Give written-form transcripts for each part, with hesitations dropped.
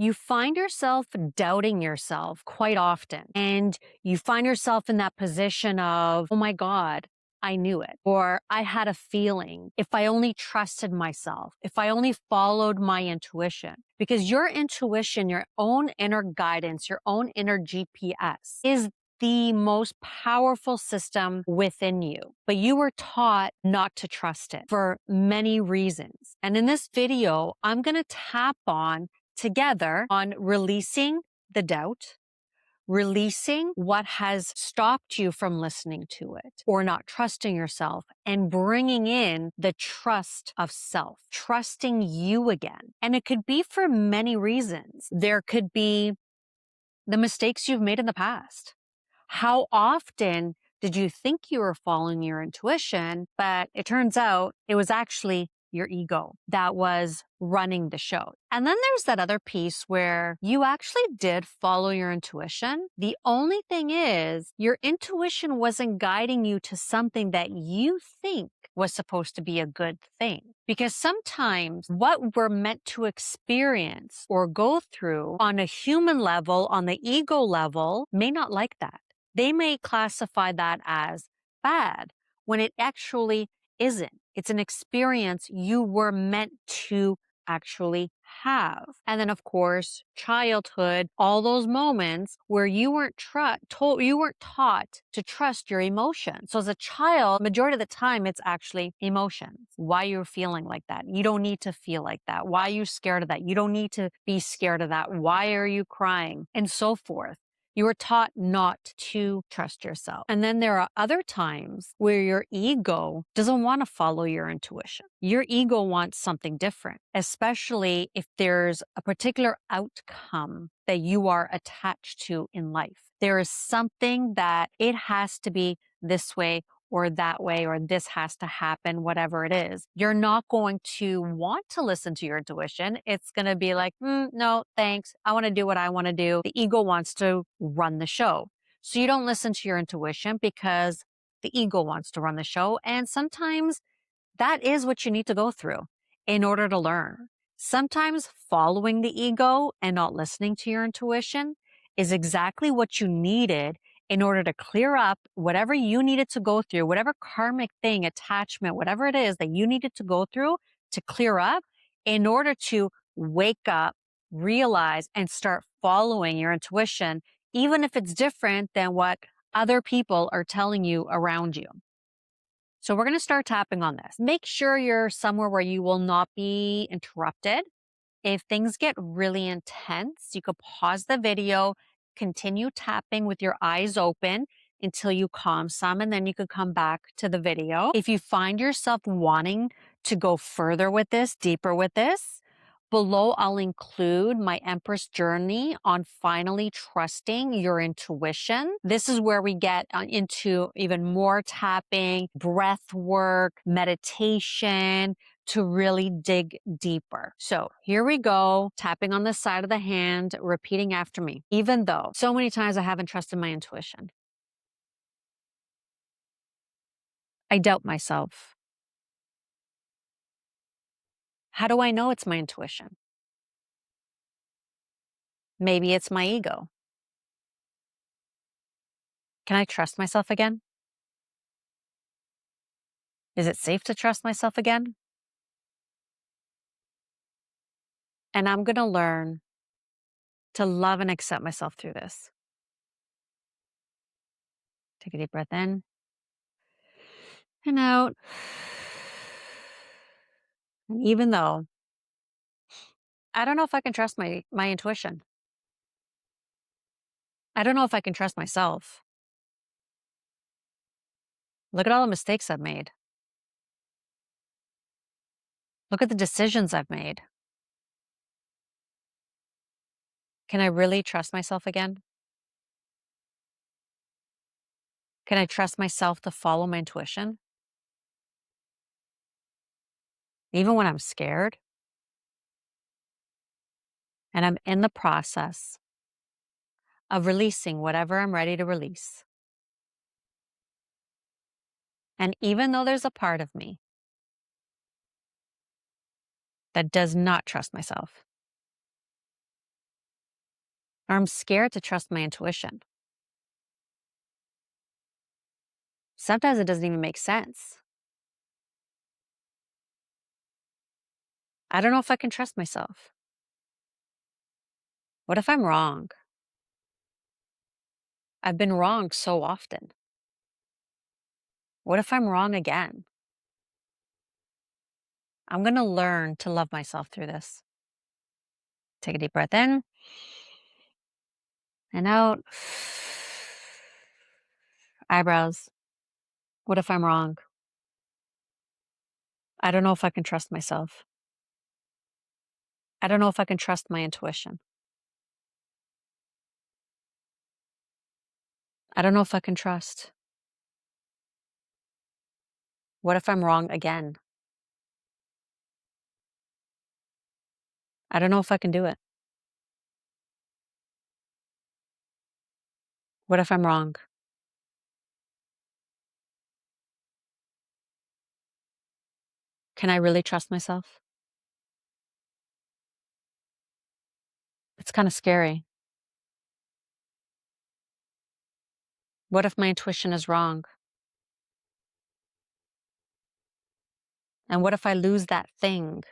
You find yourself doubting yourself quite often, and you find yourself in that position of, oh my God, I knew it, or I had a feeling. If I only trusted myself, if I only followed my intuition, because your intuition, your own inner guidance, your own inner GPS is the most powerful system within you, but you were taught not to trust it for many reasons. And in this video, I'm going to tap on together on releasing the doubt, releasing what has stopped you from listening to it or not trusting yourself, and bringing in the trust of self, trusting you again. And it could be for many reasons. There could be the mistakes you've made in the past. How often did you think you were following your intuition, but it turns out it was actually your ego that was running the show? And then there's that other piece where you actually did follow your intuition. The only thing is your intuition wasn't guiding you to something that you think was supposed to be a good thing. Because sometimes what we're meant to experience or go through on a human level, on the ego level, may not like that. They may classify that as bad when it actually isn't. It's an experience you were meant to actually have. And then of course, childhood, all those moments where you weren't taught to trust your emotions. So as a child, majority of the time it's actually emotions. Why you're feeling like that. You don't need to feel like that. Why are you scared of that? You don't need to be scared of that. Why are you crying? And so forth. You were taught not to trust yourself. And then there are other times where your ego doesn't want to follow your intuition. Your ego wants something different, especially if there's a particular outcome that you are attached to in life. There is something that it has to be this way or that way, or this has to happen, whatever it is. You're not going to want to listen to your intuition. It's going to be like, no, thanks. I want to do what I want to do. The ego wants to run the show. So you don't listen to your intuition because the ego wants to run the show. And sometimes that is what you need to go through in order to learn. Sometimes following the ego and not listening to your intuition is exactly what you needed in order to clear up whatever you needed to go through, whatever karmic thing, attachment, whatever it is that you needed to go through to clear up in order to wake up, realize, and start following your intuition, even if it's different than what other people are telling you around you. So we're going to start tapping on this. Make sure you're somewhere where you will not be interrupted. If things get really intense, you could pause the video, continue tapping with your eyes open until you calm some, and then you could come back to the video. If you find yourself wanting to go further with this, deeper with this, below I'll include my Empress Journey on finally trusting your intuition. This is where we get into even more tapping, breath work, meditation, to really dig deeper. So here we go, tapping on the side of the hand, repeating after me. Even though so many times I haven't trusted my intuition, I doubt myself. How do I know it's my intuition? Maybe it's my ego. Can I trust myself again? Is it safe to trust myself again? And I'm going to learn to love and accept myself through this. Take a deep breath in and out. And even though I don't know if I can trust my intuition, I don't know if I can trust myself. Look at all the mistakes I've made. Look at the decisions I've made. Can I really trust myself again? Can I trust myself to follow my intuition? Even when I'm scared and I'm in the process of releasing whatever I'm ready to release. And even though there's a part of me that does not trust myself, or I'm scared to trust my intuition. Sometimes it doesn't even make sense. I don't know if I can trust myself. What if I'm wrong? I've been wrong so often. What if I'm wrong again? I'm going to learn to love myself through this. Take a deep breath in and out. Eyebrows. What if I'm wrong? I don't know if I can trust myself. I don't know if I can trust my intuition. I don't know if I can trust. What if I'm wrong again? I don't know if I can do it. What if I'm wrong? Can I really trust myself? It's kind of scary. What if my intuition is wrong? And what if I lose that thing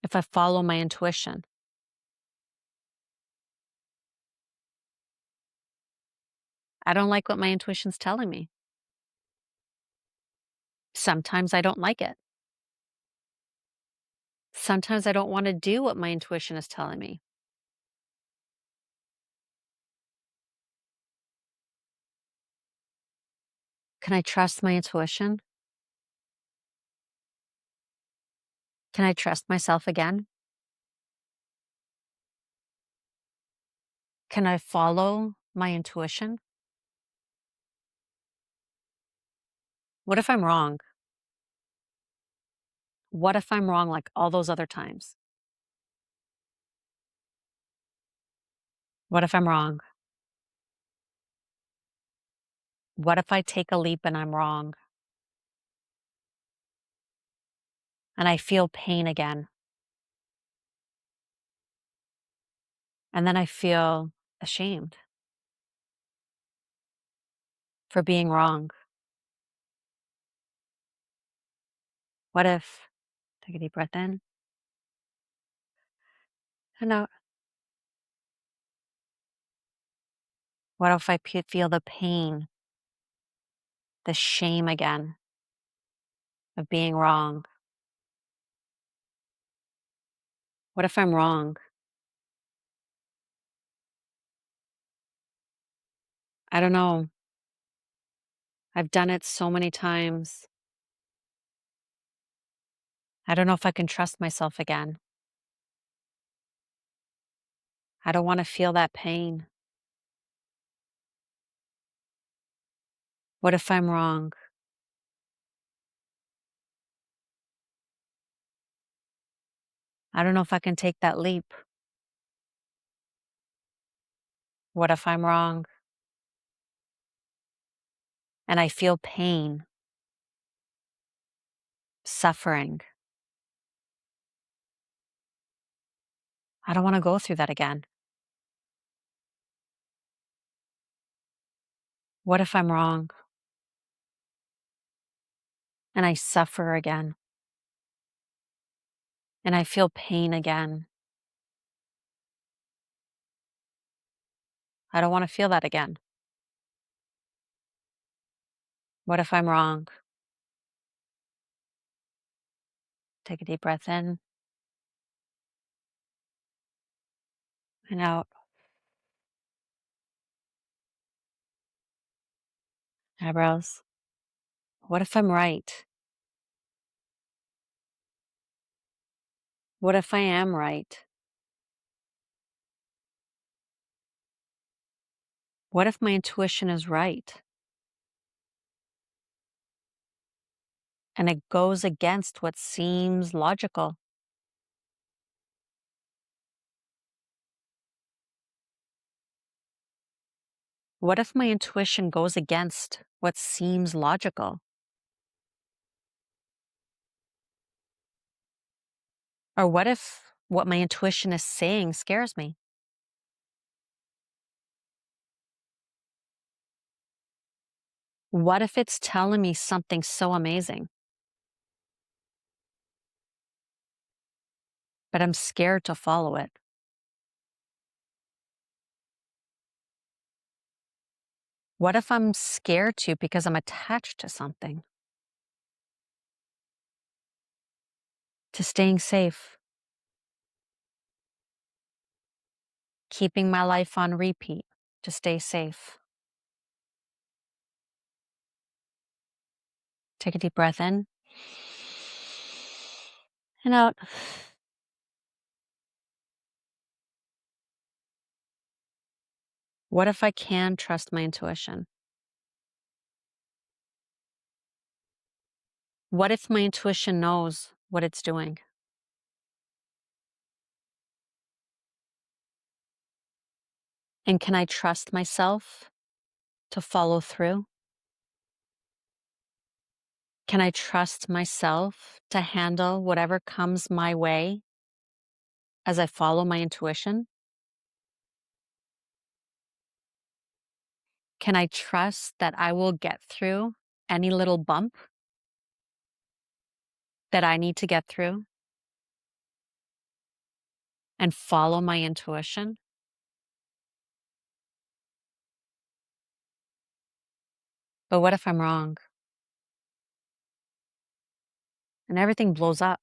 if I follow my intuition? I don't like what my intuition's telling me. Sometimes I don't like it. Sometimes I don't want to do what my intuition is telling me. Can I trust my intuition? Can I trust myself again? Can I follow my intuition? What if I'm wrong? What if I'm wrong like all those other times? What if I'm wrong? What if I take a leap and I'm wrong and I feel pain again? And then I feel ashamed for being wrong. What if, take a deep breath in and out. What if I feel the pain, the shame again of being wrong? What if I'm wrong? I don't know. I've done it so many times. I don't know if I can trust myself again. I don't want to feel that pain. What if I'm wrong? I don't know if I can take that leap. What if I'm wrong? And I feel pain, suffering. I don't want to go through that again. What if I'm wrong and I suffer again and I feel pain again? I don't want to feel that again. What if I'm wrong? Take a deep breath in and out. Eyebrows. What if I'm right? What if I am right? What if my intuition is right and it goes against what seems logical? What if my intuition goes against what seems logical? Or what if What my intuition is saying scares me. What if it's telling me something so amazing, but I'm scared to follow it? What if I'm scared to because I'm attached to something, to staying safe, keeping my life on repeat to stay safe? Take a deep breath in and out. What if I can trust my intuition? What if my intuition knows what it's doing? And can I trust myself to follow through? Can I trust myself to handle whatever comes my way as I follow my intuition? Can I trust that I will get through any little bump that I need to get through and follow my intuition? But what if I'm wrong and everything blows up?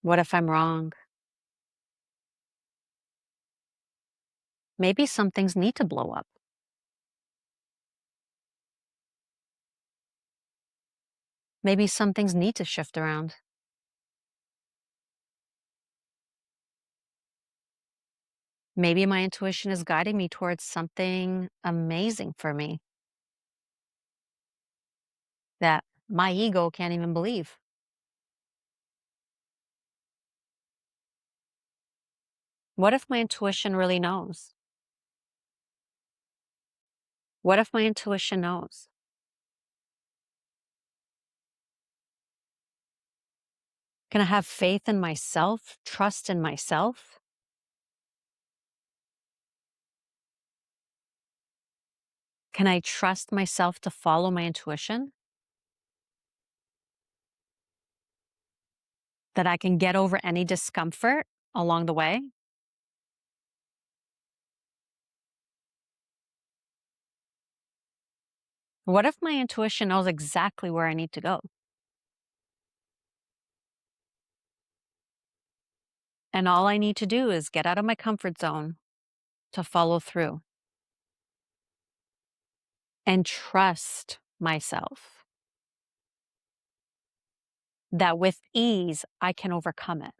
What if I'm wrong? Maybe some things need to blow up. Maybe some things need to shift around. Maybe my intuition is guiding me towards something amazing for me that my ego can't even believe. What if my intuition really knows? What if my intuition knows? Can I have faith in myself, trust in myself? Can I trust myself to follow my intuition? That I can get over any discomfort along the way? What if my intuition knows exactly where I need to go? And all I need to do is get out of my comfort zone to follow through and trust myself that with ease I can overcome it.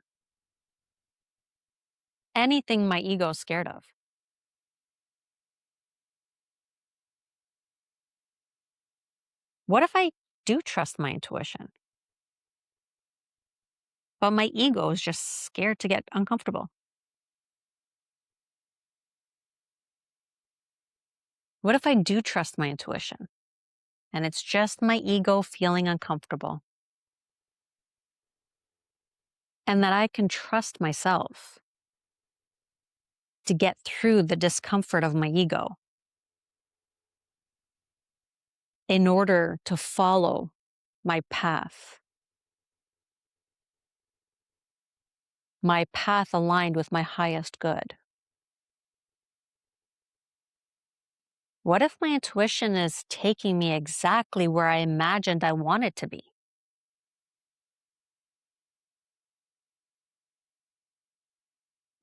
Anything my ego is scared of. What if I do trust my intuition, but my ego is just scared to get uncomfortable? What if I do trust my intuition and it's just my ego feeling uncomfortable and that I can trust myself to get through the discomfort of my ego in order to follow my path aligned with my highest good? What if my intuition is taking me exactly where I imagined I want it to be?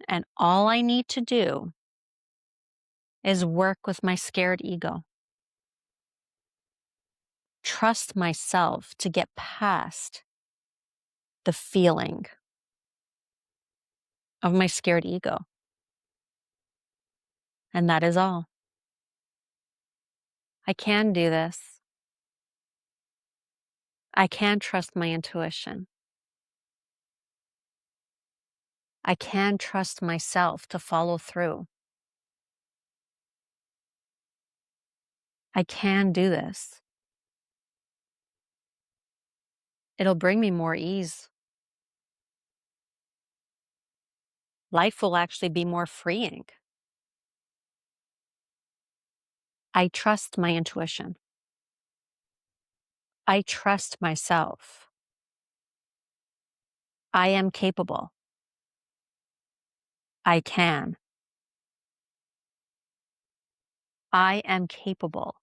And all I need to do is work with my scared ego, trust myself to get past the feeling of my scared ego. And that is all. I can do this. I can trust my intuition. I can trust myself to follow through. I can do this. It'll bring me more ease. Life will actually be more freeing. I trust my intuition. I trust myself. I am capable. I can. I am capable.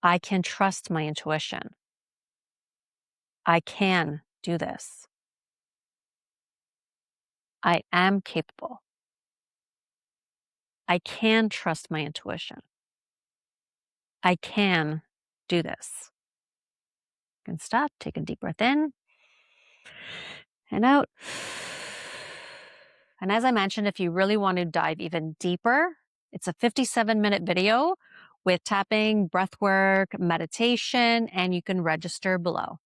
I can trust my intuition. I can do this. I am capable. I can trust my intuition. I can do this. You can stop, take a deep breath in and out. And as I mentioned, if you really want to dive even deeper, it's a 57-minute video with tapping, breathwork, meditation, and you can register below.